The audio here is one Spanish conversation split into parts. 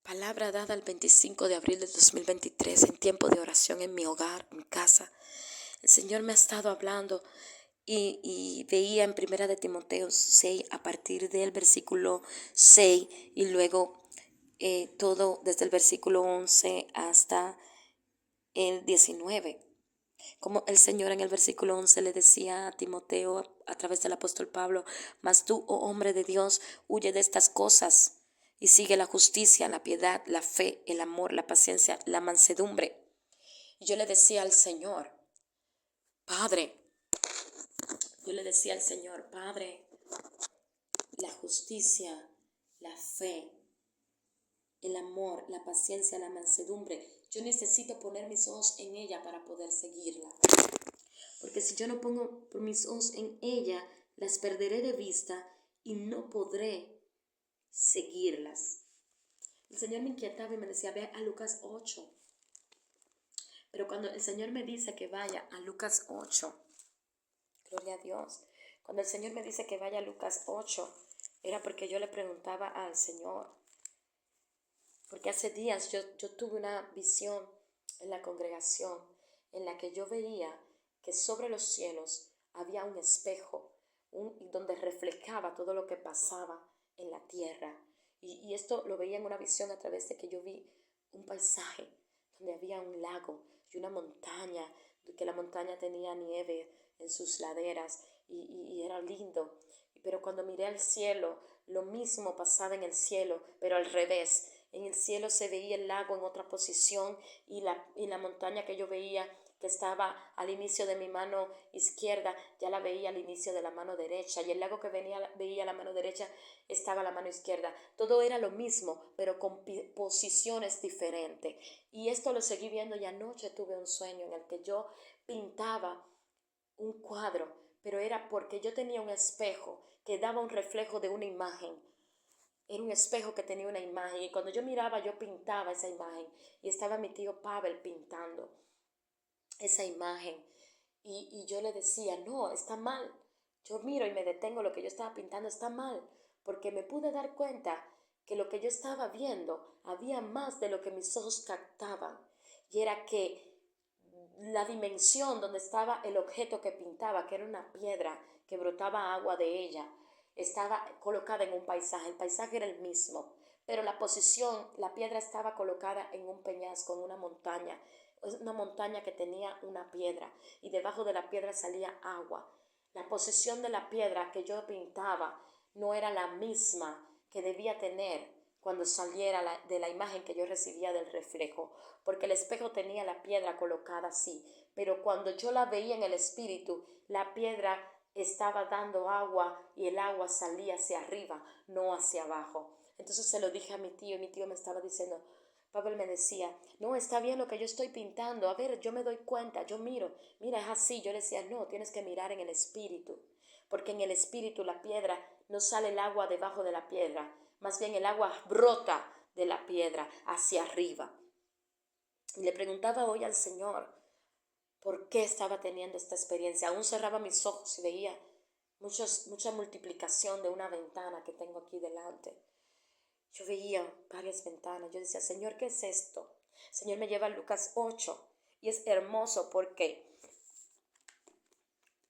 Palabra dada el 25 de abril del 2023 en tiempo de oración en mi hogar, en mi casa. El Señor me ha estado hablando y veía en Primera de Timoteo 6 a partir del versículo 6 y luego todo desde el versículo 11 hasta el 19. Como el Señor en el versículo 11 le decía a Timoteo a través del apóstol Pablo: mas tú, oh hombre de Dios, huye de estas cosas y sigue la justicia, la piedad, la fe, el amor, la paciencia, la mansedumbre. Y yo le decía al Señor, Padre, Padre, la justicia, la fe, el amor, la paciencia, la mansedumbre. Yo necesito poner mis ojos en ella para poder seguirla. Porque si yo no pongo mis ojos en ella, las perderé de vista y no podré seguirlas. El Señor me inquietaba y me decía, ve a Lucas 8. Pero cuando el Señor me dice que vaya a Lucas 8, gloria a Dios, cuando el Señor me dice que vaya a Lucas 8, era porque yo le preguntaba al Señor. Porque hace días yo tuve una visión en la congregación en la que yo veía que sobre los cielos había un espejo donde reflejaba todo lo que pasaba en la tierra. Y esto lo veía en una visión a través de que yo vi un paisaje donde había un lago y una montaña, que la montaña tenía nieve en sus laderas y era lindo. Pero cuando miré al cielo, lo mismo pasaba en el cielo, pero al revés. En el cielo se veía el lago en otra posición y la montaña que yo veía, que estaba al inicio de mi mano izquierda, ya la veía al inicio de la mano derecha, y el lago que veía a la mano derecha estaba a la mano izquierda. Todo era lo mismo, pero con posiciones diferentes. Y esto lo seguí viendo, y anoche tuve un sueño en el que yo pintaba un cuadro, pero era porque yo tenía un espejo que daba un reflejo de una imagen. Era un espejo que tenía una imagen, y cuando yo miraba yo pintaba esa imagen, y estaba mi tío Pavel pintando esa imagen, y yo le decía, no, está mal. Yo miro y me detengo, lo que yo estaba pintando está mal, porque me pude dar cuenta que lo que yo estaba viendo había más de lo que mis ojos captaban, y era que la dimensión donde estaba el objeto que pintaba, que era una piedra que brotaba agua de ella, estaba colocada en un paisaje. El paisaje era el mismo, pero la posición, la piedra estaba colocada en un peñasco, en una montaña que tenía una piedra, y debajo de la piedra salía agua. La posición de la piedra que yo pintaba no era la misma que debía tener cuando saliera de la imagen que yo recibía del reflejo, porque el espejo tenía la piedra colocada así, pero cuando yo la veía en el espíritu, la piedra estaba dando agua y el agua salía hacia arriba, no hacia abajo. Entonces se lo dije a mi tío, y mi tío me estaba diciendo, Pablo me decía, no, está bien lo que yo estoy pintando, a ver, yo me doy cuenta, yo miro, mira, es así. Yo le decía, no, tienes que mirar en el espíritu, porque en el espíritu la piedra no sale el agua debajo de la piedra, más bien el agua brota de la piedra hacia arriba. Y le preguntaba hoy al Señor por qué estaba teniendo esta experiencia. Aún cerraba mis ojos y veía mucha multiplicación de una ventana que tengo aquí delante. Yo veía varias ventanas. Yo decía, Señor, ¿qué es esto? Señor, me lleva a Lucas 8. Y es hermoso porque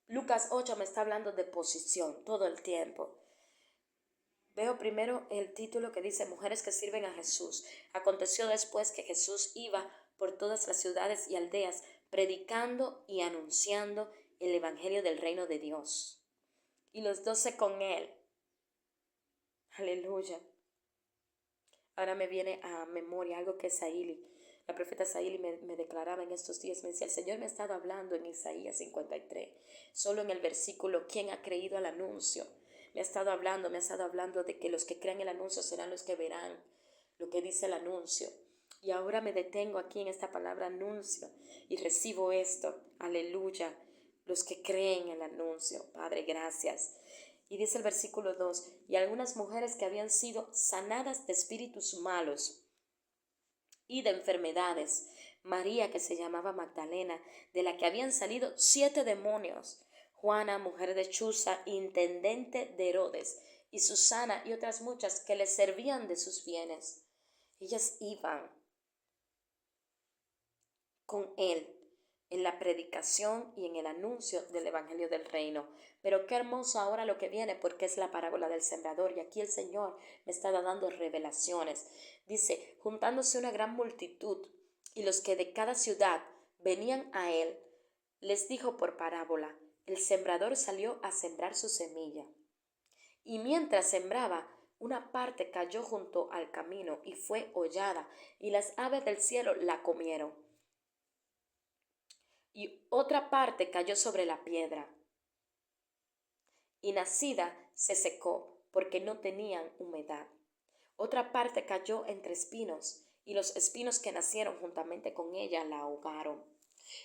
Lucas 8 me está hablando de posición todo el tiempo. Veo primero el título que dice Mujeres que sirven a Jesús. Aconteció después que Jesús iba por todas las ciudades y aldeas, predicando y anunciando el evangelio del reino de Dios. Y los 12 con él. Aleluya. Ahora me viene a memoria algo que Saíli, la profeta Saíli me declaraba en estos días. Me decía, el Señor me ha estado hablando en Isaías 53, solo en el versículo, ¿quién ha creído al anuncio? Me ha estado hablando de que los que crean el anuncio serán los que verán lo que dice el anuncio. Y ahora me detengo aquí en esta palabra anuncio y recibo esto, aleluya, los que creen el anuncio. Padre, gracias. Y dice el versículo 2, y algunas mujeres que habían sido sanadas de espíritus malos y de enfermedades, María, que se llamaba Magdalena, de la que habían salido 7 demonios, Juana, mujer de Chuza, intendente de Herodes, y Susana y otras muchas que le servían de sus bienes. Ellas iban con él en la predicación y en el anuncio del evangelio del reino. Pero qué hermoso ahora lo que viene, porque es la parábola del sembrador, y aquí el Señor me está dando revelaciones. Dice, juntándose una gran multitud y los que de cada ciudad venían a él, les dijo por parábola, el sembrador salió a sembrar su semilla. Y mientras sembraba, una parte cayó junto al camino y fue hollada, y las aves del cielo la comieron. Y otra parte cayó sobre la piedra, y nacida se secó, porque no tenían humedad. Otra parte cayó entre espinos, y los espinos que nacieron juntamente con ella la ahogaron.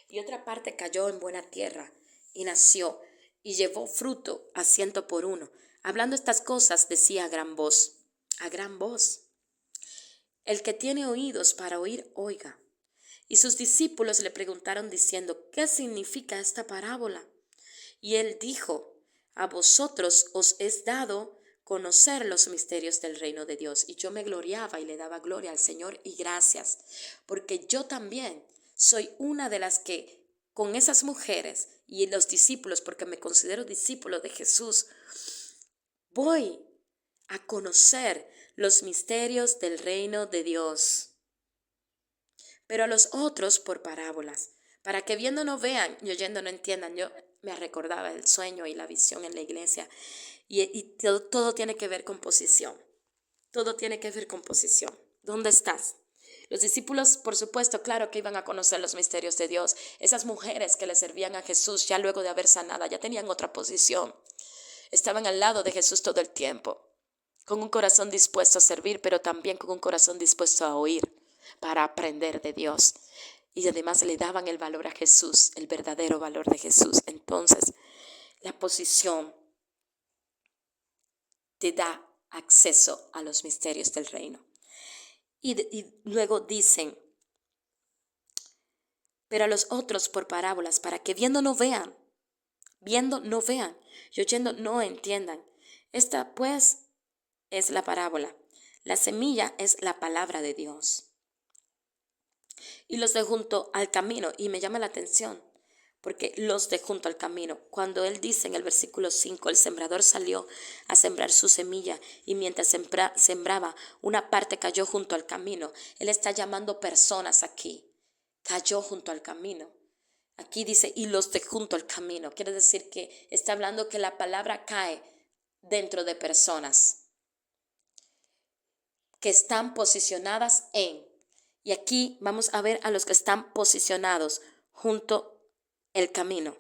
Y otra parte cayó en buena tierra, y nació, y llevó fruto a 100 por 1. Hablando estas cosas, decía a gran voz, el que tiene oídos para oír, oiga. Y sus discípulos le preguntaron diciendo, ¿qué significa esta parábola? Y él dijo, a vosotros os es dado conocer los misterios del reino de Dios. Y yo me gloriaba y le daba gloria al Señor y gracias, porque yo también soy una de las que con esas mujeres y los discípulos, porque me considero discípulo de Jesús, voy a conocer los misterios del reino de Dios. Pero a los otros por parábolas, para que viendo no vean y oyendo no entiendan. Yo me recordaba el sueño y la visión en la iglesia, y todo tiene que ver con posición. Todo tiene que ver con posición. ¿Dónde estás? Los discípulos, por supuesto, claro que iban a conocer los misterios de Dios. Esas mujeres que le servían a Jesús ya luego de haber sanado, ya tenían otra posición. Estaban al lado de Jesús todo el tiempo, con un corazón dispuesto a servir, pero también con un corazón dispuesto a oír, para aprender de Dios. Y además le daban el valor a Jesús, el verdadero valor de Jesús. Entonces, la posición te da acceso a los misterios del reino. Y luego dicen, pero a los otros por parábolas, para que viendo no vean y oyendo no entiendan. Esta pues es la parábola. La semilla es la palabra de Dios. Y los de junto al camino, y me llama la atención, porque los de junto al camino, cuando él dice en el versículo 5, el sembrador salió a sembrar su semilla, y mientras sembraba, una parte cayó junto al camino. Él está llamando personas aquí, cayó junto al camino. Aquí dice, y los de junto al camino, quiere decir que está hablando que la palabra cae dentro de personas que están posicionadas en. Y aquí vamos a ver a los que están posicionados junto el camino.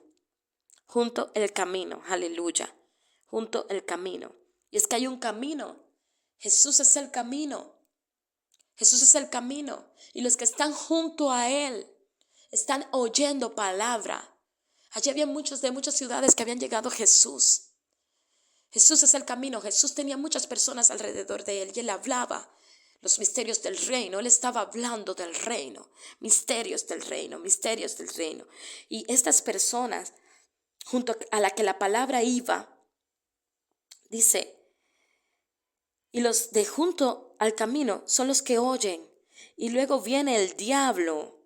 Junto el camino, aleluya. Junto el camino. Y es que hay un camino. Jesús es el camino. Jesús es el camino. Y los que están junto a Él están oyendo palabra. Allí había muchos de muchas ciudades que habían llegado a Jesús. Jesús es el camino. Jesús tenía muchas personas alrededor de Él y Él hablaba los misterios del reino. Él estaba hablando del reino, misterios del reino, misterios del reino. Y estas personas, junto a la que la palabra iba, dice, y los de junto al camino son los que oyen. Y luego viene el diablo.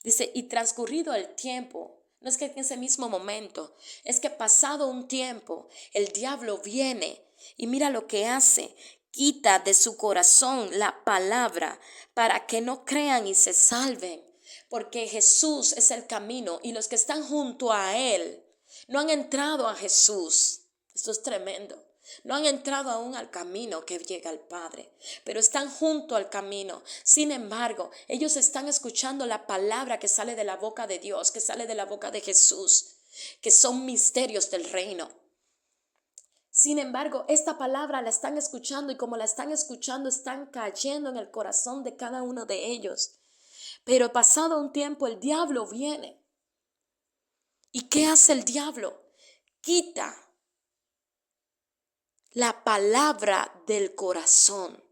Dice, y transcurrido el tiempo, no es que en ese mismo momento, es que pasado un tiempo, el diablo viene y mira lo que hace. Quita de su corazón la palabra para que no crean y se salven. Porque Jesús es el camino y los que están junto a Él no han entrado a Jesús. Esto es tremendo. No han entrado aún al camino que llega al Padre, pero están junto al camino. Sin embargo, ellos están escuchando la palabra que sale de la boca de Dios, que sale de la boca de Jesús, que son misterios del reino. Sin embargo, esta palabra la están escuchando y como la están escuchando, están cayendo en el corazón de cada uno de ellos. Pero pasado un tiempo, el diablo viene. ¿Y qué hace el diablo? Quita la palabra del corazón.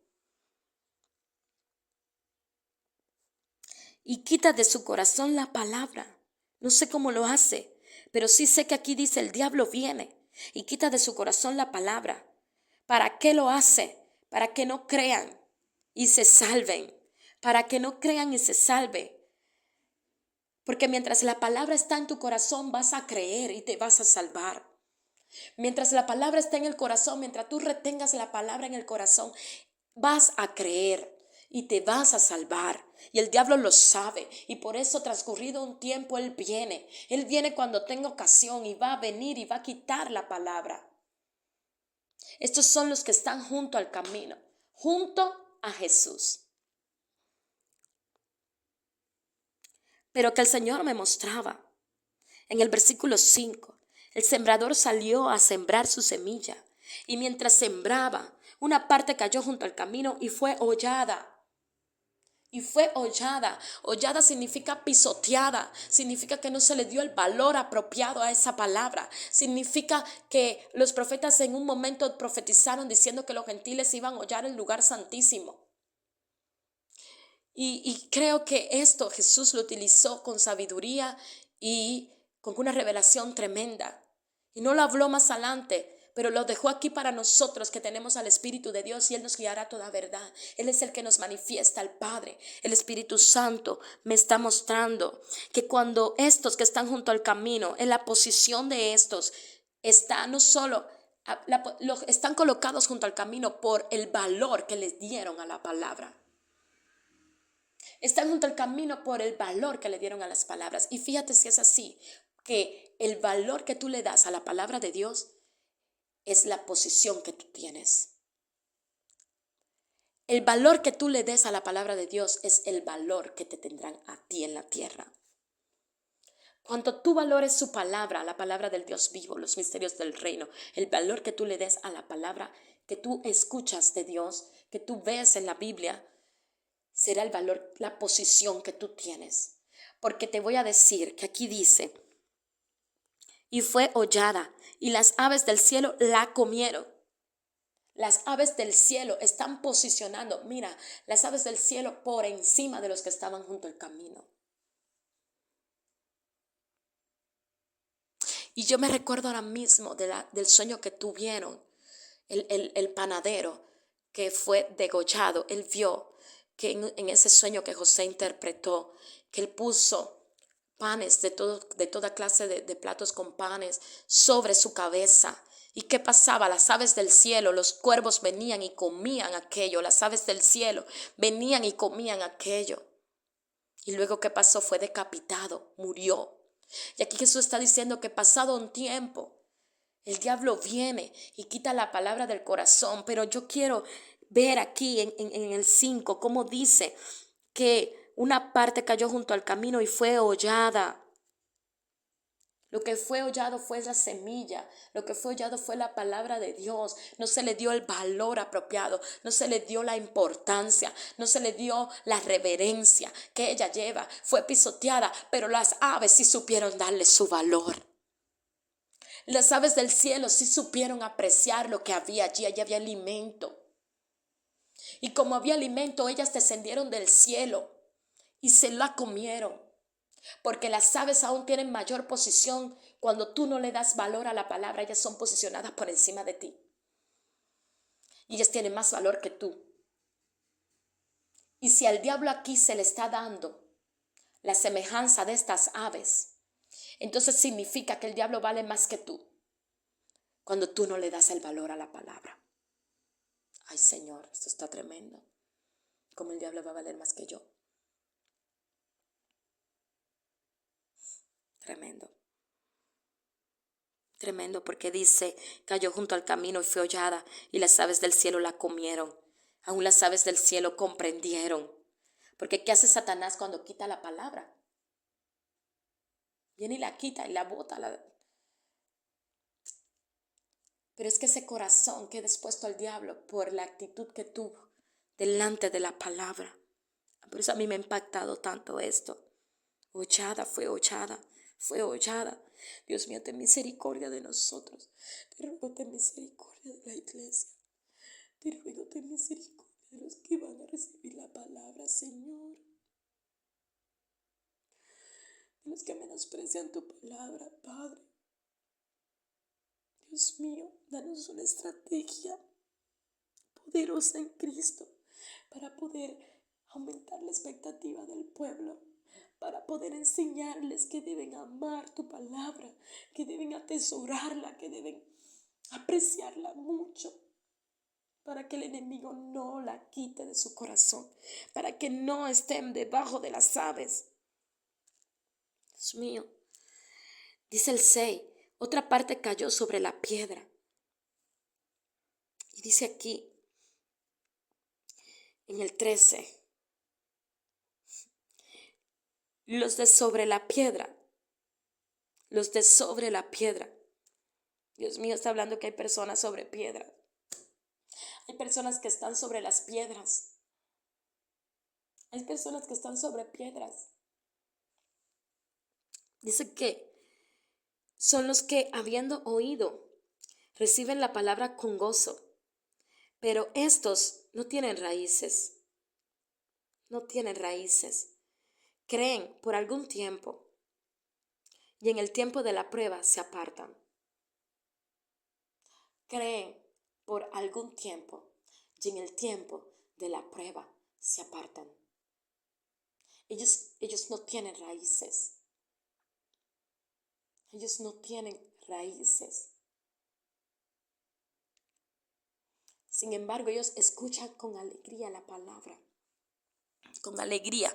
Y quita de su corazón la palabra. No sé cómo lo hace, pero sí sé que aquí dice el diablo viene y quita de su corazón la palabra. ¿Para qué lo hace? Para que no crean y se salven, para que no crean y se salven. Porque mientras la palabra está en tu corazón, vas a creer y te vas a salvar. Mientras la palabra está en el corazón, mientras tú retengas la palabra en el corazón, vas a creer y te vas a salvar. Y el diablo lo sabe. Y por eso, transcurrido un tiempo, él viene. Él viene cuando tenga ocasión y va a venir y va a quitar la palabra. Estos son los que están junto al camino, junto a Jesús. Pero que el Señor me mostraba en el versículo 5. El sembrador salió a sembrar su semilla, y mientras sembraba, una parte cayó junto al camino y fue hollada. Y fue hollada. Hollada significa pisoteada. Significa que no se le dio el valor apropiado a esa palabra. Significa que los profetas en un momento profetizaron diciendo que los gentiles iban a hollar el lugar santísimo. Y creo que esto Jesús lo utilizó con sabiduría y con una revelación tremenda. Y no lo habló más adelante, pero lo dejó aquí para nosotros que tenemos al Espíritu de Dios, y Él nos guiará a toda verdad. Él es el que nos manifiesta al Padre. El Espíritu Santo me está mostrando que cuando estos que están junto al camino, en la posición de estos, está no solo están colocados junto al camino por el valor que les dieron a la palabra. Están junto al camino por el valor que le dieron a las palabras. Y fíjate si es así, que el valor que tú le das a la palabra de Dios es la posición que tú tienes. El valor que tú le des a la palabra de Dios es el valor que te tendrán a ti en la tierra. Cuanto tú valores su palabra, la palabra del Dios vivo, los misterios del reino, el valor que tú le des a la palabra que tú escuchas de Dios, que tú ves en la Biblia, será el valor, la posición que tú tienes. Porque te voy a decir que aquí dice, y fue hollada, y las aves del cielo la comieron. Las aves del cielo están posicionando, mira, las aves del cielo por encima de los que estaban junto al camino. Y yo me recuerdo ahora mismo del sueño que tuvieron el panadero que fue degollado. Él vio que en ese sueño que José interpretó, que él puso panes de toda clase de platos con panes sobre su cabeza. ¿Y qué pasaba? Las aves del cielo, los cuervos venían y comían aquello. Las aves del cielo venían y comían aquello. Y luego, ¿qué pasó? Fue decapitado, murió. Y aquí Jesús está diciendo que pasado un tiempo, el diablo viene y quita la palabra del corazón. Pero yo quiero ver aquí en el 5 cómo dice que una parte cayó junto al camino y fue hollada. Lo que fue hollado fue la semilla, lo que fue hollado fue la palabra de Dios. No se le dio el valor apropiado, no se le dio la importancia, no se le dio la reverencia que ella lleva. Fue pisoteada, pero las aves sí supieron darle su valor. Las aves del cielo sí supieron apreciar lo que había allí. Allí había alimento. Y como había alimento, ellas descendieron del cielo y se la comieron. Porque las aves aún tienen mayor posición cuando tú no le das valor a la palabra. Ellas son posicionadas por encima de ti. Y ellas tienen más valor que tú. Y si al diablo aquí se le está dando la semejanza de estas aves, entonces significa que el diablo vale más que tú cuando tú no le das el valor a la palabra. Ay, Señor, esto está tremendo. ¿Cómo el diablo va a valer más que yo? Tremendo. Tremendo, porque dice, cayó junto al camino y fue hollada, y las aves del cielo la comieron. Aún las aves del cielo comprendieron. Porque ¿qué hace Satanás cuando quita la palabra? Viene y la quita y la bota. Pero es que ese corazón queda expuesto al diablo por la actitud que tuvo delante de la palabra. Por eso a mí me ha impactado tanto esto. Hollada, fue hollada, fue hollada. Dios mío, ten misericordia de nosotros. Te ruego, ten misericordia de la iglesia. Te ruego, ten misericordia de los que van a recibir la palabra, Señor. De los que menosprecian tu palabra, Padre. Dios mío, danos una estrategia poderosa en Cristo para poder aumentar la expectativa del pueblo, para poder enseñarles que deben amar tu palabra, que deben atesorarla, que deben apreciarla mucho, para que el enemigo no la quite de su corazón, para que no estén debajo de las aves. Dios mío, dice el 6, otra parte cayó sobre la piedra. Y dice aquí, en el 13, los de sobre la piedra, los de sobre la piedra. Dios mío, está hablando que hay personas sobre piedras. Hay personas que están sobre las piedras. Hay personas que están sobre piedras. Dice que son los que, habiendo oído, reciben la palabra con gozo, pero estos no tienen raíces. No tienen raíces. Creen por algún tiempo y en el tiempo de la prueba se apartan. Creen por algún tiempo y en el tiempo de la prueba se apartan. Ellos no tienen raíces. Ellos no tienen raíces. Sin embargo, ellos escuchan con alegría la palabra. Con alegría.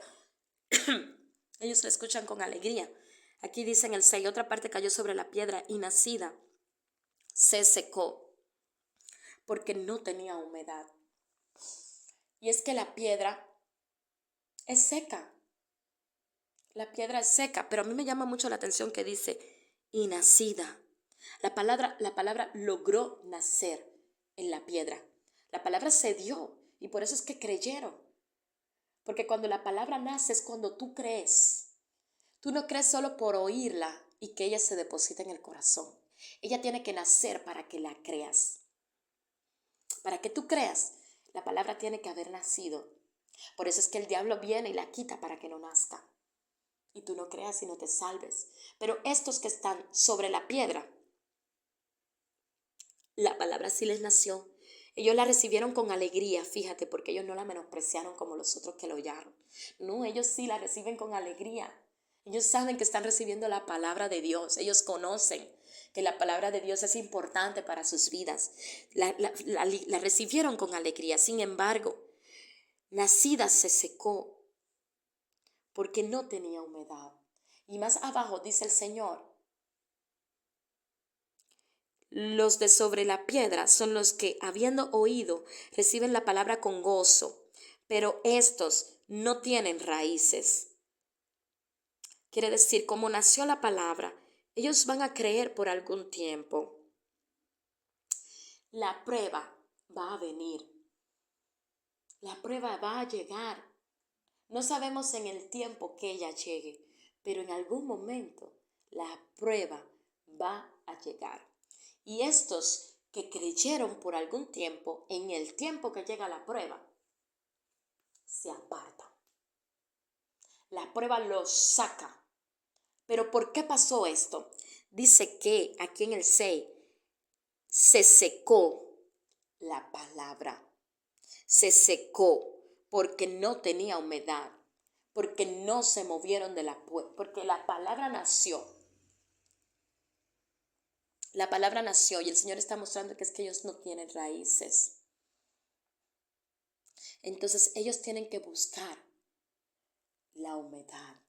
Ellos la escuchan con alegría. Aquí dice en el 6, otra parte cayó sobre la piedra y nacida se secó porque no tenía humedad. Y es que la piedra es seca. La piedra es seca, pero a mí me llama mucho la atención que dice y nacida. La palabra logró nacer en la piedra. La palabra se dio y por eso es que creyeron. Porque cuando la palabra nace es cuando tú crees. Tú no crees solo por oírla y que ella se deposita en el corazón. Ella tiene que nacer para que la creas. Para que tú creas, la palabra tiene que haber nacido. Por eso es que el diablo viene y la quita para que no nazca. Y tú no creas y no te salves. Pero estos que están sobre la piedra, la palabra sí les nació. Ellos la recibieron con alegría, fíjate, porque ellos no la menospreciaron como los otros que lo oyeron. No, ellos sí la reciben con alegría. Ellos saben que están recibiendo la palabra de Dios. Ellos conocen que la palabra de Dios es importante para sus vidas. La recibieron con alegría. Sin embargo, nacida se secó porque no tenía humedad. Y más abajo dice el Señor, los de sobre la piedra son los que, habiendo oído, reciben la palabra con gozo, pero estos no tienen raíces. Quiere decir, como nació la palabra, ellos van a creer por algún tiempo. La prueba va a venir. La prueba va a llegar. No sabemos en el tiempo que ella llegue, pero en algún momento la prueba va a llegar. Y estos que creyeron por algún tiempo, en el tiempo que llega la prueba, se apartan. La prueba los saca. Pero ¿por qué pasó esto? Dice que aquí en el 6 se secó la palabra. Se secó porque no tenía humedad, porque no se movieron de porque la palabra nació. La palabra nació y el Señor está mostrando que es que ellos no tienen raíces. Entonces ellos tienen que buscar la humedad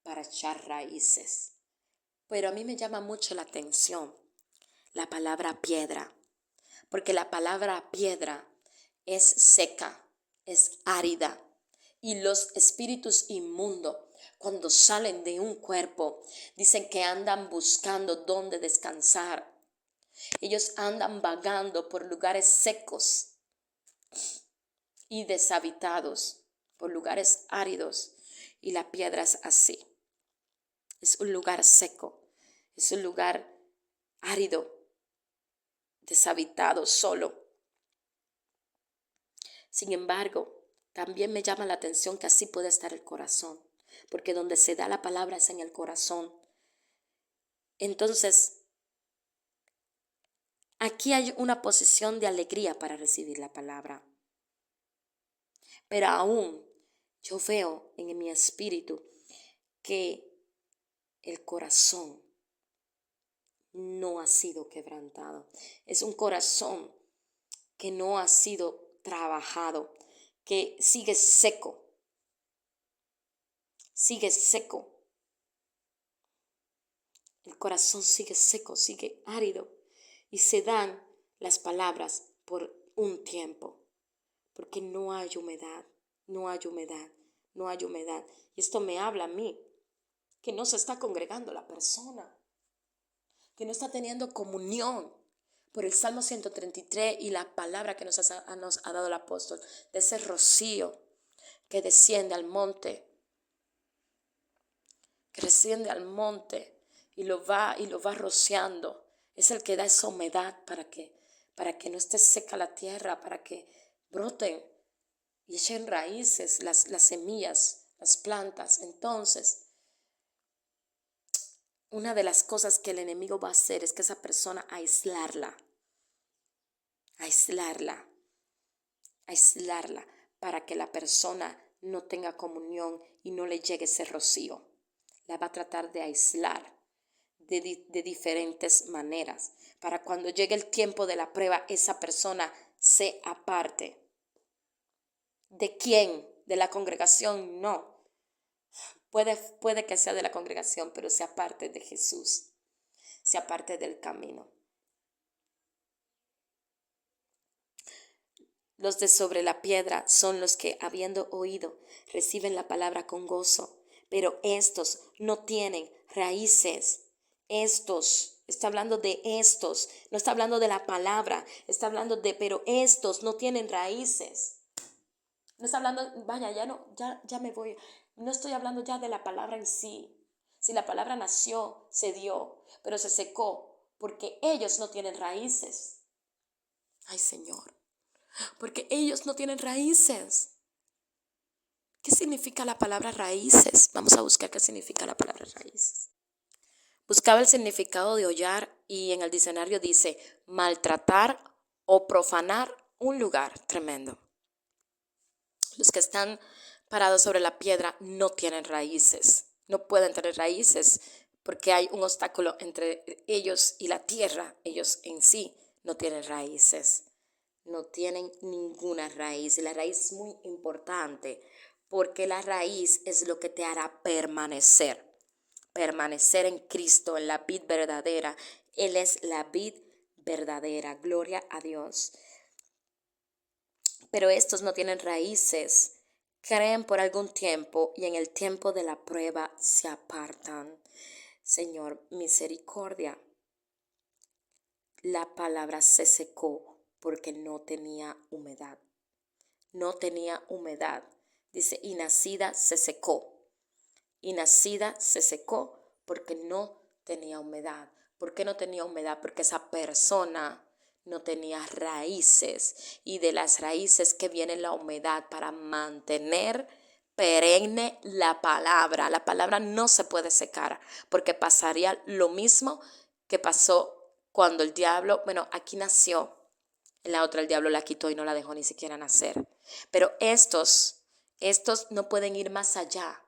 para echar raíces. Pero a mí me llama mucho la atención la palabra piedra, porque la palabra piedra es seca, es árida. Y los espíritus inmundos, cuando salen de un cuerpo, dicen que andan buscando dónde descansar. Ellos andan vagando por lugares secos y deshabitados, por lugares áridos. Y la piedra es así. Es un lugar seco, es un lugar árido, deshabitado, solo. Sin embargo, también me llama la atención que así puede estar el corazón, porque donde se da la palabra es en el corazón. Entonces, aquí hay una posición de alegría para recibir la palabra. Pero aún yo veo en mi espíritu que el corazón no ha sido quebrantado. Es un corazón que no ha sido trabajado, que sigue seco, sigue seco. El corazón sigue seco, sigue árido y se dan las palabras por un tiempo, porque no hay humedad, no hay humedad, no hay humedad. Y esto me habla a mí, que no se está congregando la persona, que no está teniendo comunión por el Salmo 133 y la palabra que nos ha dado el apóstol, de ese rocío que desciende al monte, que desciende al monte y lo va rociando. Es el que da esa humedad para que no esté seca la tierra, para que broten y echen raíces las semillas, las plantas. Entonces, una de las cosas que el enemigo va a hacer es que esa persona aislarla, para que la persona no tenga comunión y no le llegue ese rocío. La va a tratar de aislar de diferentes maneras, para cuando llegue el tiempo de la prueba, esa persona se aparte. ¿De quién? ¿De la congregación? No. Puede que sea de la congregación, pero se aparte de Jesús, se aparte del camino. Los de sobre la piedra son los que, habiendo oído, reciben la palabra con gozo, pero estos no tienen raíces. Estos, está hablando de estos, no está hablando de la palabra, está hablando de, pero estos no tienen raíces. No está hablando, vaya, ya me voy. No estoy hablando ya de la palabra en sí. Si la palabra nació, se dio, pero se secó porque ellos no tienen raíces. Ay, Señor, porque ellos no tienen raíces. ¿Qué significa la palabra raíces? Vamos a buscar qué significa la palabra raíces. Buscaba el significado de hollar y en el diccionario dice maltratar o profanar un lugar. Tremendo. Los que están parados sobre la piedra no tienen raíces, no pueden tener raíces porque hay un obstáculo entre ellos y la tierra. Ellos en sí no tienen raíces, no tienen ninguna raíz. Y la raíz es muy importante porque la raíz es lo que te hará permanecer en Cristo, en la vid verdadera. Él es la vid verdadera, gloria a Dios. Pero estos no tienen raíces, creen por algún tiempo y en el tiempo de la prueba se apartan. Señor, misericordia. La palabra se secó porque no tenía humedad. No tenía humedad. Dice, y nacida se secó. Y nacida se secó porque no tenía humedad. ¿Por qué no tenía humedad? Porque esa persona no tenía raíces, y de las raíces que viene la humedad para mantener perenne la palabra. La palabra no se puede secar porque pasaría lo mismo que pasó cuando el diablo, bueno, aquí nació, en la otra el diablo la quitó y no la dejó ni siquiera nacer. Pero estos no pueden ir más allá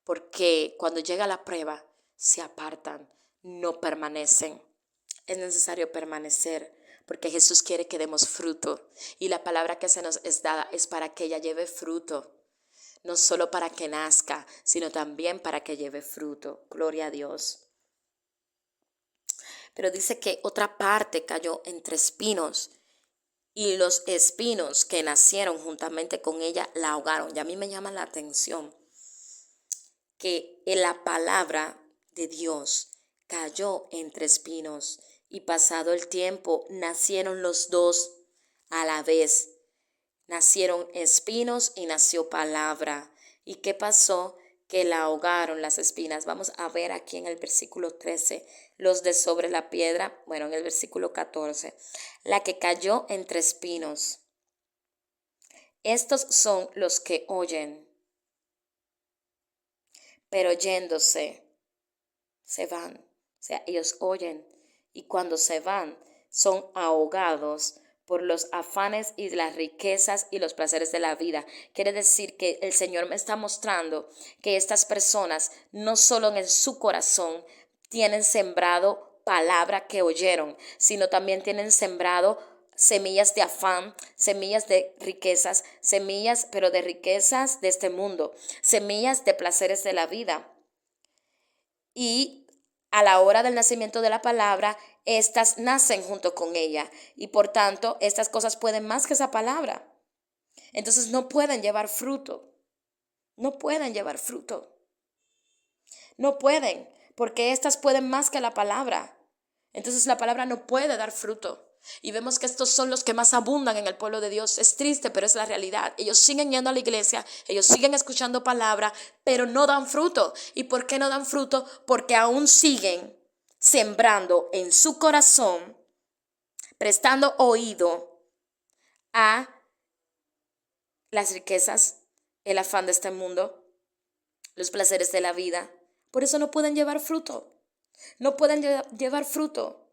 porque cuando llega la prueba se apartan, no permanecen. Es necesario permanecer porque Jesús quiere que demos fruto y la palabra que se nos es dada es para que ella lleve fruto, no solo para que nazca, sino también para que lleve fruto. Gloria a Dios. Pero dice que otra parte cayó entre espinos y los espinos que nacieron juntamente con ella la ahogaron. Y a mí me llama la atención que la palabra de Dios cayó entre espinos y pasado el tiempo nacieron los dos a la vez. Nacieron espinos y nació palabra. ¿Y qué pasó? Que la ahogaron las espinas. Vamos a ver aquí en el versículo 13, los de sobre la piedra, bueno, en el versículo 14, la que cayó entre espinos. Estos son los que oyen, pero yéndose se van. O sea, ellos oyen y cuando se van son ahogados por los afanes y las riquezas y los placeres de la vida. Quiere decir que el Señor me está mostrando que estas personas no solo en su corazón tienen sembrado palabra que oyeron, sino también tienen sembrado semillas de afán, semillas de riquezas, semillas, pero de riquezas de este mundo, semillas de placeres de la vida. Y a la hora del nacimiento de la palabra, estas nacen junto con ella. Y por tanto, estas cosas pueden más que esa palabra. Entonces no pueden llevar fruto. No pueden llevar fruto. No pueden, porque estas pueden más que la palabra. Entonces la palabra no puede dar fruto. Y vemos que estos son los que más abundan en el pueblo de Dios. Es triste, pero es la realidad. Ellos siguen yendo a la iglesia, ellos siguen escuchando palabra, pero no dan fruto. ¿Y por qué no dan fruto? Porque aún siguen sembrando en su corazón, prestando oído a las riquezas, el afán de este mundo, los placeres de la vida. Por eso no pueden llevar fruto. No pueden llevar fruto.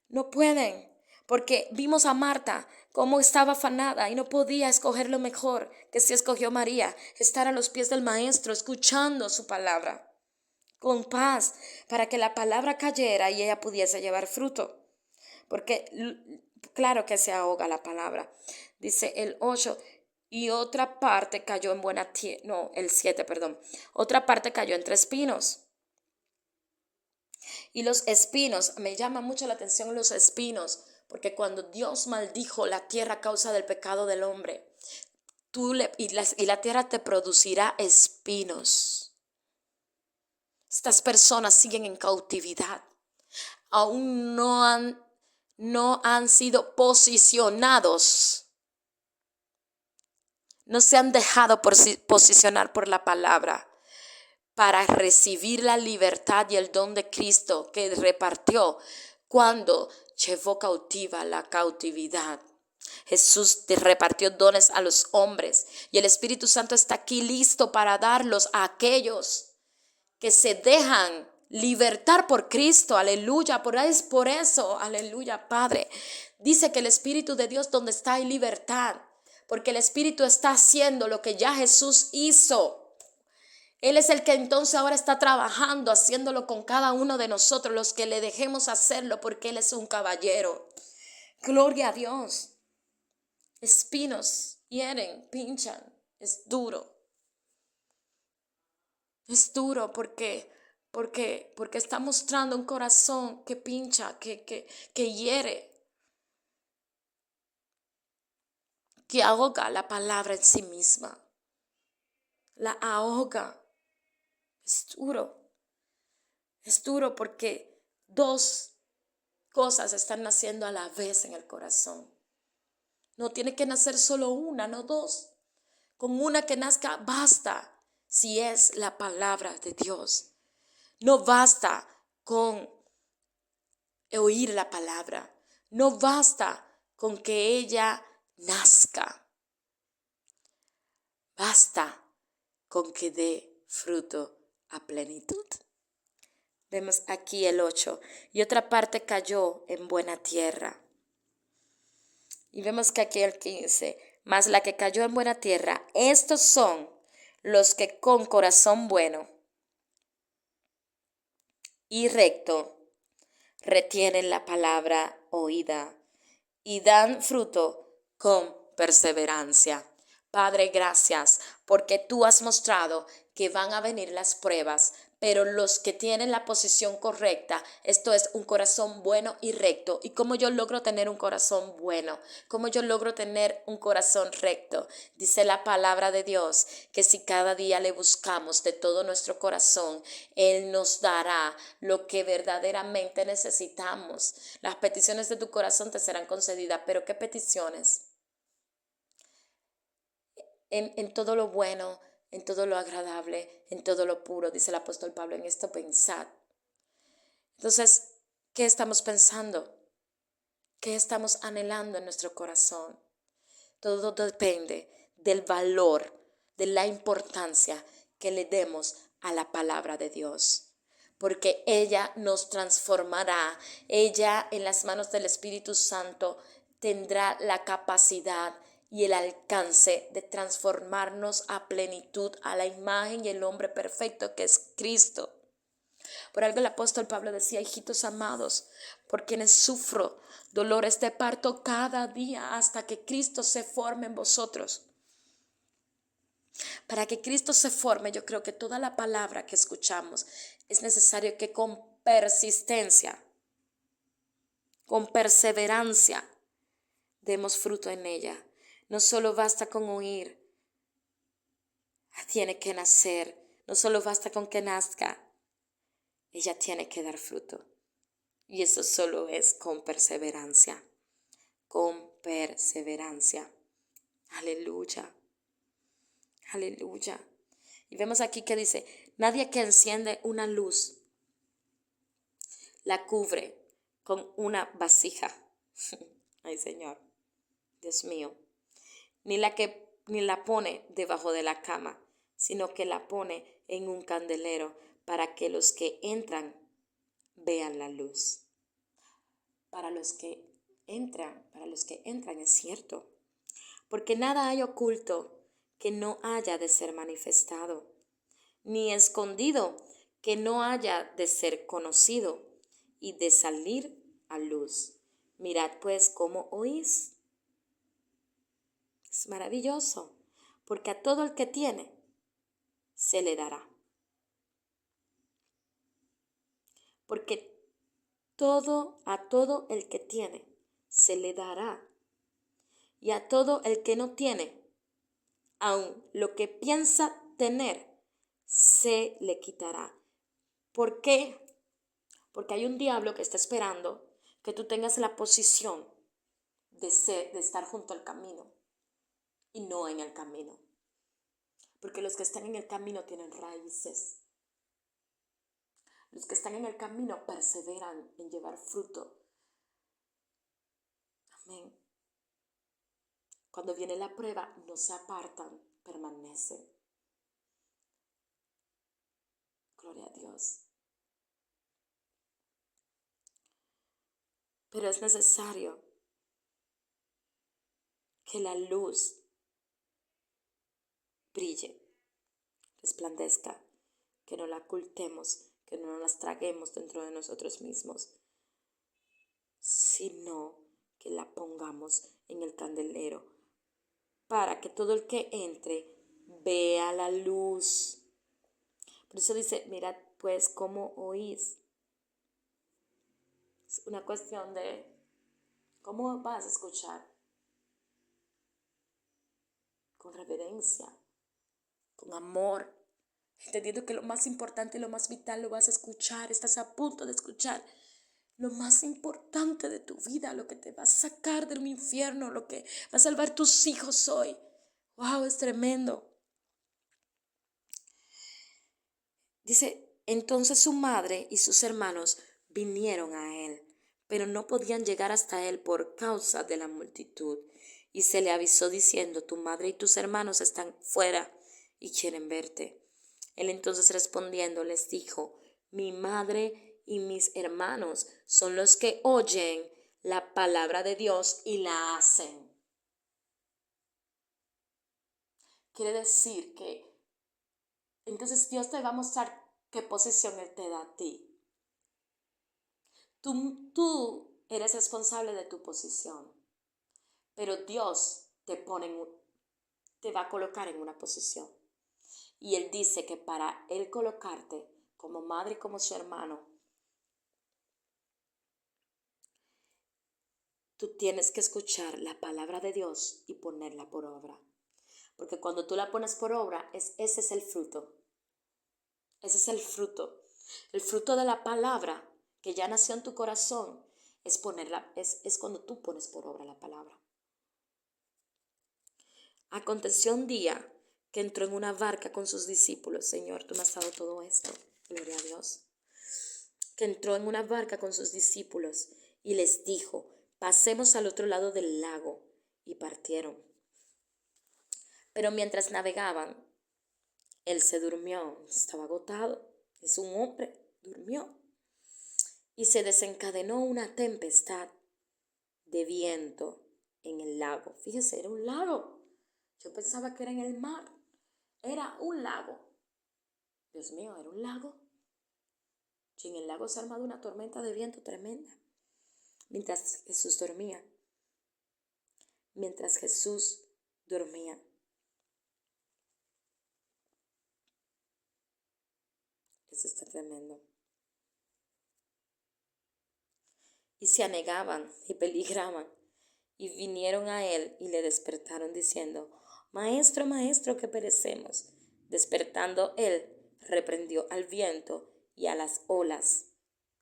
No pueden. Porque vimos a Marta cómo estaba afanada y no podía escoger lo mejor que sí escogió María, estar a los pies del maestro escuchando su palabra con paz para que la palabra cayera y ella pudiese llevar fruto. Porque claro que se ahoga la palabra. Dice el 8, y otra parte cayó en buena tierra, no, el 7, perdón. Otra parte cayó entre espinos. Y los espinos, me llama mucho la atención los espinos, porque cuando Dios maldijo la tierra a causa del pecado del hombre, y la tierra te producirá espinos. Estas personas siguen en cautividad, aún no han sido posicionados, no se han dejado posicionar por la palabra para recibir la libertad y el don de Cristo que repartió cuando llevó cautiva la cautividad. Jesús te repartió dones a los hombres y el Espíritu Santo está aquí listo para darlos a aquellos que se dejan libertar por Cristo. Aleluya, por eso, aleluya, Padre. Dice que el Espíritu de Dios donde está hay libertad, porque el Espíritu está haciendo lo que ya Jesús hizo. Él es el que entonces ahora está trabajando, haciéndolo con cada uno de nosotros, los que le dejemos hacerlo, porque Él es un caballero. Gloria a Dios. Espinos hieren, pinchan, es duro. Es duro porque está mostrando un corazón que pincha, que hiere, que ahoga la palabra en sí misma. La ahoga. Es duro porque dos cosas están naciendo a la vez en el corazón. No tiene que nacer solo una, no dos. Con una que nazca basta si es la palabra de Dios. No basta con oír la palabra. No basta con que ella nazca. Basta con que dé fruto a plenitud. Vemos aquí el 8. Y otra parte cayó en buena tierra. Y vemos que aquí el 15. Mas la que cayó en buena tierra, estos son los que con corazón bueno y recto retienen la palabra oída y dan fruto con perseverancia. Padre, gracias porque tú has mostrado que van a venir las pruebas, pero los que tienen la posición correcta, esto es un corazón bueno y recto. ¿Y cómo yo logro tener un corazón bueno? ¿Cómo yo logro tener un corazón recto? Dice la palabra de Dios que si cada día le buscamos de todo nuestro corazón, Él nos dará lo que verdaderamente necesitamos. Las peticiones de tu corazón te serán concedidas, pero ¿qué peticiones? En todo lo bueno, en todo lo agradable, en todo lo puro, dice el apóstol Pablo, en esto pensad. Entonces, ¿qué estamos pensando? ¿Qué estamos anhelando en nuestro corazón? Todo depende del valor, de la importancia que le demos a la palabra de Dios. Porque ella nos transformará, ella en las manos del Espíritu Santo tendrá la capacidad y el alcance de transformarnos a plenitud, a la imagen y el hombre perfecto que es Cristo. Por algo el apóstol Pablo decía: hijitos amados, por quienes sufro dolores de parto cada día hasta que Cristo se forme en vosotros. Para que Cristo se forme, yo creo que toda la palabra que escuchamos es necesario que con persistencia, con perseverancia, demos fruto en ella. No solo basta con oír, tiene que nacer. No solo basta con que nazca, ella tiene que dar fruto. Y eso solo es con perseverancia. Con perseverancia. Aleluya. Aleluya. Y vemos aquí que dice: nadie que enciende una luz la cubre con una vasija. Ay, Señor, Dios mío. Ni la pone debajo de la cama, sino que la pone en un candelero para que los que entran vean la luz. Para los que entran es cierto, porque nada hay oculto que no haya de ser manifestado, ni escondido que no haya de ser conocido y de salir a luz. Mirad pues cómo oís. Es maravilloso, porque a todo el que tiene se le dará. Porque a todo el que tiene se le dará. Y a todo el que no tiene, aun lo que piensa tener, se le quitará. ¿Por qué? Porque hay un diablo que está esperando que tú tengas la posición de estar junto al camino y no en el camino. Porque los que están en el camino tienen raíces. Los que están en el camino perseveran en llevar fruto. Amén. Cuando viene la prueba, no se apartan, permanecen. Gloria a Dios. Pero es necesario que la luz brille, resplandezca, que no la ocultemos, que no las traguemos dentro de nosotros mismos, sino que la pongamos en el candelero para que todo el que entre vea la luz. Por eso dice: mirad pues cómo oís. Es una cuestión de cómo vas a escuchar. Con reverencia, con amor, entendiendo que lo más importante y lo más vital lo vas a escuchar. Estás a punto de escuchar lo más importante de tu vida, lo que te va a sacar del infierno, lo que va a salvar tus hijos hoy. ¡Wow! Es tremendo. Dice: entonces su madre y sus hermanos vinieron a él, pero no podían llegar hasta él por causa de la multitud. Y se le avisó diciendo: tu madre y tus hermanos están fuera y quieren verte. Él entonces respondiendo les dijo: mi madre y mis hermanos son los que oyen la palabra de Dios y la hacen. Quiere decir que entonces Dios te va a mostrar qué posición Él te da a ti. Tú eres responsable de tu posición, pero Dios te va a colocar en una posición. Y Él dice que para Él colocarte como madre y como su hermano, tú tienes que escuchar la palabra de Dios y ponerla por obra. Porque cuando tú la pones por obra, ese es el fruto. Ese es el fruto. El fruto de la palabra que ya nació en tu corazón es cuando tú pones por obra la palabra. Aconteció un día que entró en una barca con sus discípulos. Señor, tú me has dado todo esto. Gloria a Dios. Que entró en una barca con sus discípulos y les dijo: pasemos al otro lado del lago. Y partieron. Pero mientras navegaban, él se durmió. Estaba agotado. Es un hombre. Durmió. Y se desencadenó una tempestad de viento en el lago. Fíjese, era un lago. Yo pensaba que era en el mar. Era un lago. Dios mío, era un lago. Y en el lago se ha armado una tormenta de viento tremenda. Mientras Jesús dormía. Mientras Jesús dormía. Eso está tremendo. Y se anegaban y peligraban. Y vinieron a él y le despertaron diciendo: Maestro, maestro, que perecemos. Despertando él, reprendió al viento y a las olas.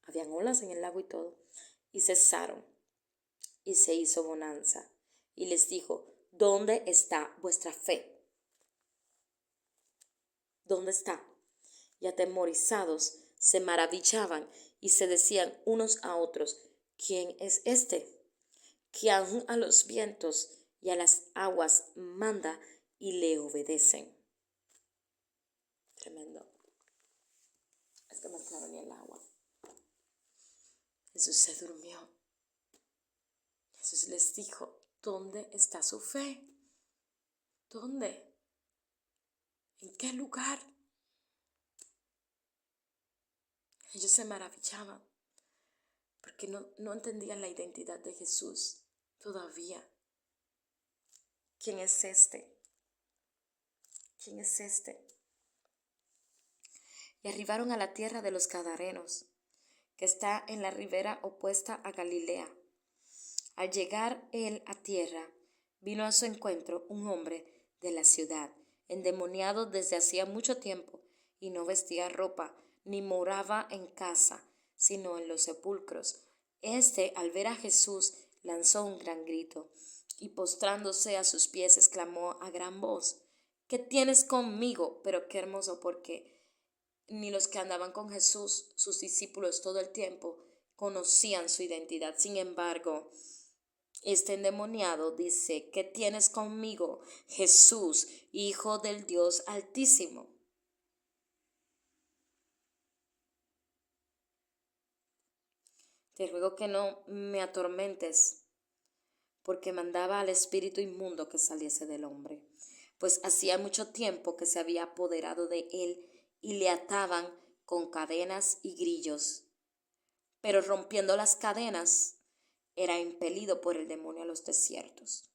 Habían olas en el lago y todo. Y cesaron. Y se hizo bonanza. Y les dijo: ¿Dónde está vuestra fe? ¿Dónde está? Y atemorizados se maravillaban y se decían unos a otros: ¿Quién es este, que aun a los vientos y a las aguas manda y le obedecen? Tremendo. Es que no es claro ni el agua. Jesús se durmió. Jesús les dijo: ¿Dónde está su fe? ¿Dónde? ¿En qué lugar? Ellos se maravillaban porque no entendían la identidad de Jesús todavía. ¿Quién es este? ¿Quién es este? Y arribaron a la tierra de los Gadarenos, que está en la ribera opuesta a Galilea. Al llegar él a tierra, vino a su encuentro un hombre de la ciudad, endemoniado desde hacía mucho tiempo, y no vestía ropa, ni moraba en casa, sino en los sepulcros. Este, al ver a Jesús, lanzó un gran grito, y postrándose a sus pies, exclamó a gran voz: ¿Qué tienes conmigo? Pero qué hermoso, porque ni los que andaban con Jesús, sus discípulos todo el tiempo, conocían su identidad. Sin embargo, este endemoniado dice: ¿Qué tienes conmigo, Jesús, Hijo del Dios Altísimo? Te ruego que no me atormentes, porque mandaba al espíritu inmundo que saliese del hombre, pues hacía mucho tiempo que se había apoderado de él y le ataban con cadenas y grillos. Pero rompiendo las cadenas, era impelido por el demonio a los desiertos,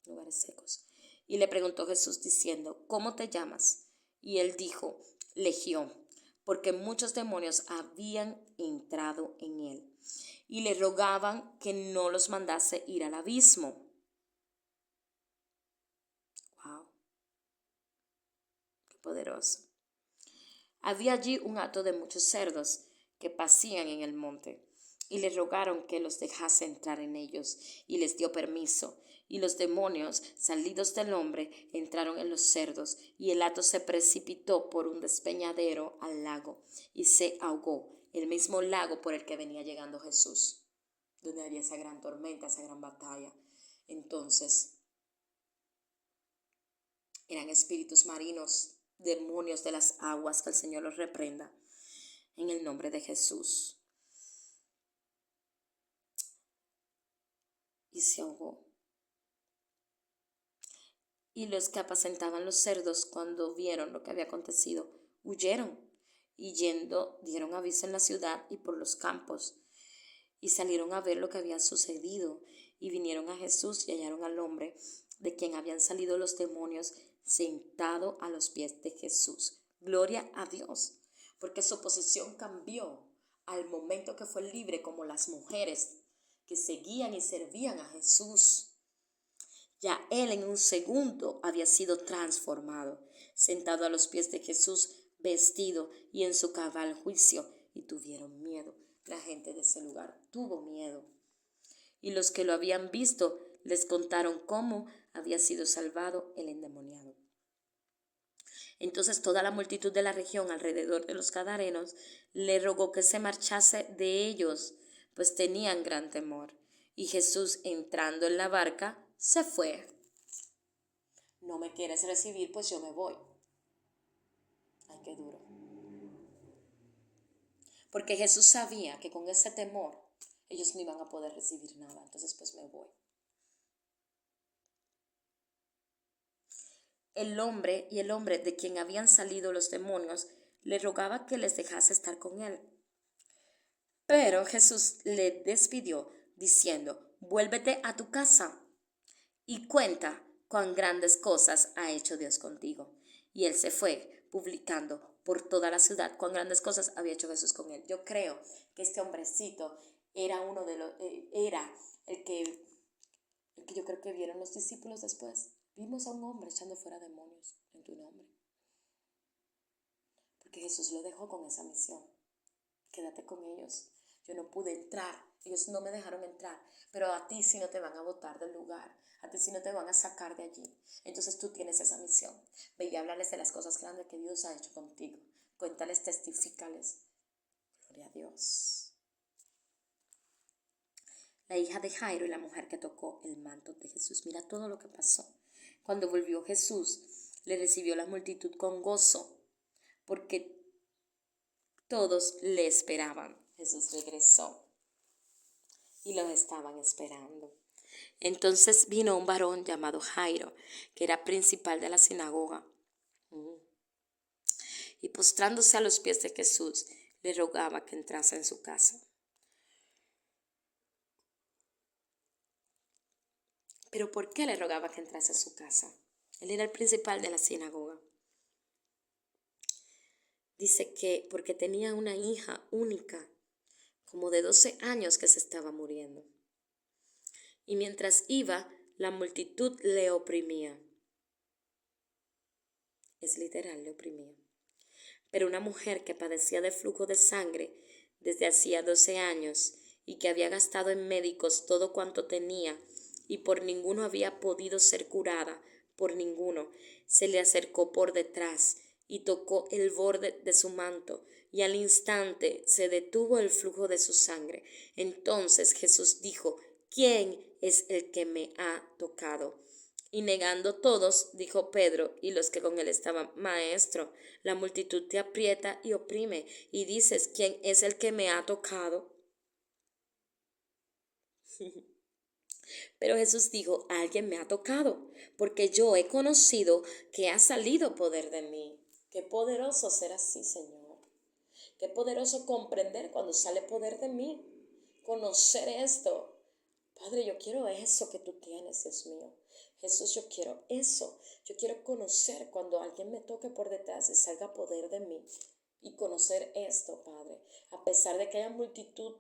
lugares secos. Y le preguntó Jesús diciendo: ¿Cómo te llamas? Y él dijo: Legión, porque muchos demonios habían entrado en él. Y le rogaban que no los mandase ir al abismo. Wow, qué poderoso. Había allí un hato de muchos cerdos que pacían en el monte, y le rogaron que los dejase entrar en ellos, y les dio permiso. Y los demonios, salidos del hombre, entraron en los cerdos, y el hato se precipitó por un despeñadero al lago, y se ahogó, el mismo lago por el que venía llegando Jesús, donde había esa gran tormenta, esa gran batalla. Entonces, eran espíritus marinos, demonios de las aguas, que el Señor los reprenda en el nombre de Jesús. Y se ahogó. Y los que apacentaban los cerdos, cuando vieron lo que había acontecido, huyeron, y yendo dieron aviso en la ciudad y por los campos, y salieron a ver lo que había sucedido, y vinieron a Jesús y hallaron al hombre de quien habían salido los demonios sentado a los pies de Jesús. Gloria a Dios, porque su posición cambió al momento que fue libre, como las mujeres que seguían y servían a Jesús. Ya él en un segundo había sido transformado, sentado a los pies de Jesús, vestido y en su cabal juicio, y tuvieron miedo. La gente de ese lugar tuvo miedo. Y los que lo habían visto les contaron cómo había sido salvado el endemoniado. Entonces toda la multitud de la región alrededor de los Gadarenos le rogó que se marchase de ellos, pues tenían gran temor. Y Jesús, entrando en la barca, se fue. No me quieres recibir, pues yo me voy. Ay, qué duro. Porque Jesús sabía que con ese temor ellos no iban a poder recibir nada. Entonces, pues me voy. el hombre de quien habían salido los demonios le rogaba que les dejase estar con él. Pero Jesús le despidió diciendo: vuélvete a tu casa y cuenta cuán grandes cosas ha hecho Dios contigo. Y él se fue publicando por toda la ciudad cuán grandes cosas había hecho Jesús con él. Yo creo que este hombrecito era uno de los, era el que yo creo que vieron los discípulos después. Vimos a un hombre echando fuera demonios en tu nombre. Porque Jesús lo dejó con esa misión. Quédate con ellos. Yo no pude entrar, ellos no me dejaron entrar, pero a ti sí no te van a botar del lugar, a ti sí no te van a sacar de allí. Entonces tú tienes esa misión. Ve y háblales de las cosas grandes que Dios ha hecho contigo. Cuéntales, testifícales. Gloria a Dios. La hija de Jairo y la mujer que tocó el manto de Jesús. Mira todo lo que pasó. Cuando volvió Jesús, le recibió la multitud con gozo, porque todos le esperaban. Jesús regresó y los estaban esperando. Entonces vino un varón llamado Jairo, que era principal de la sinagoga, y postrándose a los pies de Jesús, le rogaba que entrase en su casa. ¿Pero por qué le rogaba que entrase en su casa? Él era el principal de la sinagoga. Dice que porque tenía una hija única, como de 12 años, que se estaba muriendo. Y mientras iba, la multitud le oprimía. Es literal, le oprimía. Pero una mujer que padecía de flujo de sangre desde hacía 12 años y que había gastado en médicos todo cuanto tenía y por ninguno había podido ser curada, por ninguno, se le acercó por detrás y tocó el borde de su manto, y al instante se detuvo el flujo de su sangre. Entonces Jesús dijo: ¿quién es el que me ha tocado? Y negando todos, dijo Pedro y los que con él estaban: Maestro, la multitud te aprieta y oprime, y dices: ¿quién es el que me ha tocado? Pero Jesús dijo: alguien me ha tocado, porque yo he conocido que ha salido poder de mí. Qué poderoso ser así, Señor. Qué poderoso comprender cuando sale poder de mí. Conocer esto. Padre, yo quiero eso que tú tienes, Dios mío. Jesús, yo quiero eso. Yo quiero conocer cuando alguien me toque por detrás y salga poder de mí. Y conocer esto, Padre. A pesar de que haya multitud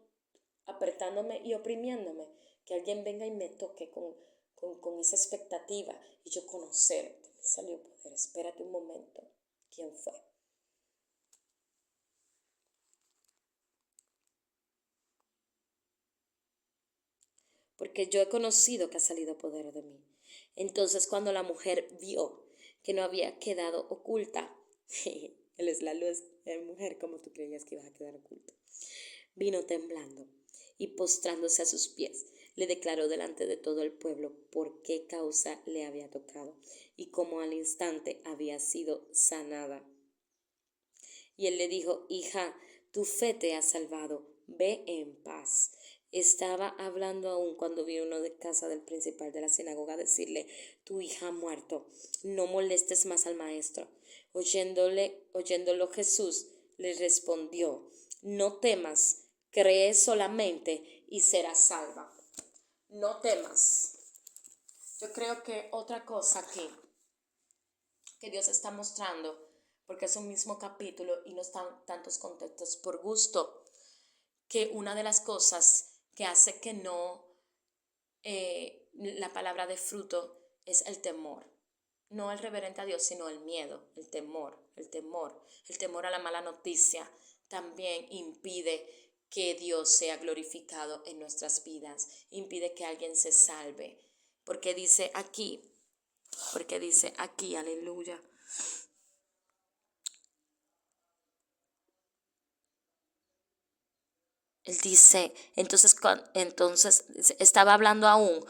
apretándome y oprimiéndome, que alguien venga y me toque con esa expectativa y yo conocer que me salió poder. Espérate un momento. ¿Quién fue? Porque yo he conocido que ha salido poder de mí. Entonces cuando la mujer vio que no había quedado oculta, él es la luz, mujer, como tú creías que ibas a quedar oculta, vino temblando y postrándose a sus pies, le declaró delante de todo el pueblo por qué causa le había tocado y cómo al instante había sido sanada. Y él le dijo: hija, tu fe te ha salvado, ve en paz. Estaba hablando aún cuando vino uno de casa del principal de la sinagoga a decirle: tu hija ha muerto, no molestes más al maestro. Oyéndolo Jesús le respondió: no temas, cree solamente y serás salva. No temas. Yo creo que otra cosa aquí que Dios está mostrando, porque es un mismo capítulo y no están tantos contextos por gusto, que una de las cosas que hace que no, la palabra de fruto es el temor. No el reverente a Dios, sino el miedo, el temor, el temor a la mala noticia también impide que Dios sea glorificado en nuestras vidas, impide que alguien se salve, porque dice aquí, aleluya. Él dice, entonces estaba hablando aún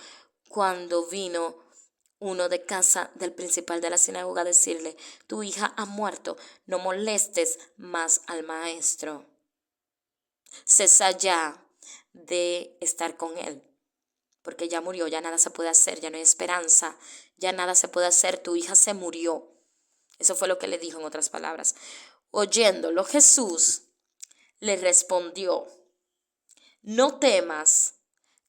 cuando vino uno de casa del principal de la sinagoga a decirle: tu hija ha muerto, no molestes más al maestro. Cesa ya de estar con él, porque ya murió, ya nada se puede hacer, ya no hay esperanza, ya nada se puede hacer, tu hija se murió. Eso fue lo que le dijo en otras palabras. Oyéndolo, Jesús le respondió, no temas,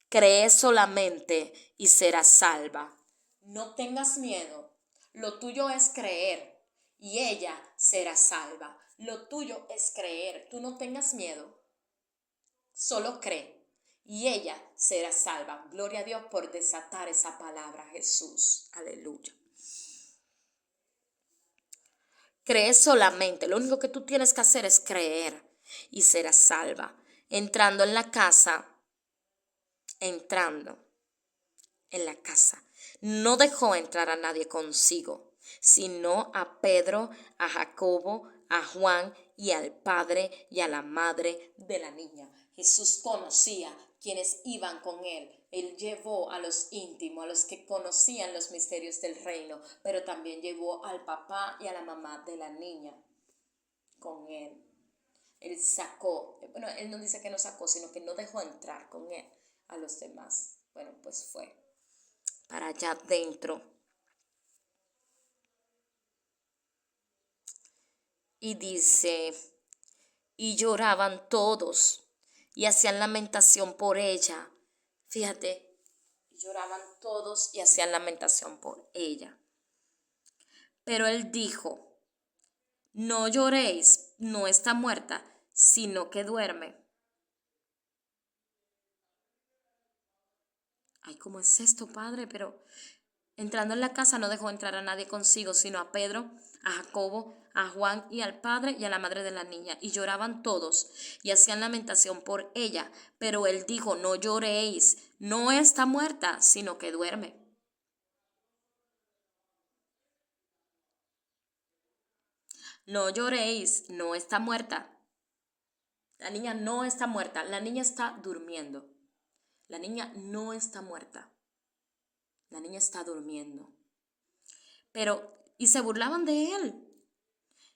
cree solamente y serás salva. No tengas miedo, lo tuyo es creer y ella será salva. Lo tuyo es creer, tú no tengas miedo, solo cree y ella será salva. Gloria a Dios por desatar esa palabra, Jesús. Aleluya. Cree solamente, lo único que tú tienes que hacer es creer y serás salva. Entrando en la casa, no dejó entrar a nadie consigo, sino a Pedro, a Jacobo, a Juan y al padre y a la madre de la niña. Jesús conocía quienes iban con él. Él llevó a los íntimos, a los que conocían los misterios del reino, pero también llevó al papá y a la mamá de la niña con él. Él sacó, bueno, él no dice que no sacó, sino que no dejó entrar con él a los demás. Bueno, pues fue para allá adentro. Y dice, y lloraban todos y hacían lamentación por ella. Fíjate, lloraban todos y hacían lamentación por ella. Pero él dijo, no lloréis, no está muerta, sino que duerme. Ay, ¿cómo es esto, padre? Pero entrando en la casa no dejó entrar a nadie consigo, sino a Pedro, a Jacobo, a Juan y al padre y a la madre de la niña. Y lloraban todos y hacían lamentación por ella. Pero él dijo, no lloréis, no está muerta, sino que duerme. No lloréis, no está muerta. La niña no está muerta, la niña está durmiendo. La niña no está muerta. La niña está durmiendo. Y se burlaban de él,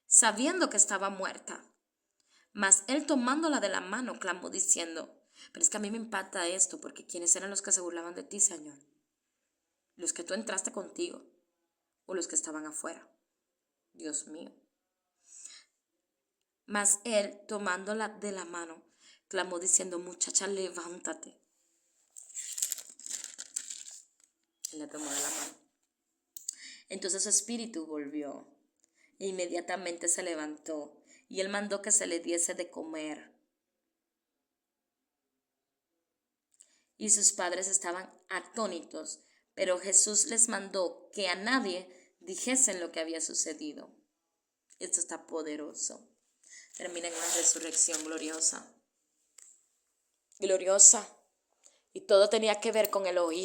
sabiendo que estaba muerta. Mas él tomándola de la mano, clamó diciendo, pero es que a mí me impacta esto, porque ¿quiénes eran los que se burlaban de ti, Señor? Los que tú entraste contigo, o los que estaban afuera. Dios mío. Mas él, tomándola de la mano, clamó diciendo, muchacha, levántate. Él la tomó de la mano. Entonces su espíritu volvió, e inmediatamente se levantó, y él mandó que se le diese de comer. Y sus padres estaban atónitos, pero Jesús les mandó que a nadie dijesen lo que había sucedido. Esto está poderoso. Termina en una resurrección gloriosa. Gloriosa. Y todo tenía que ver con el oír.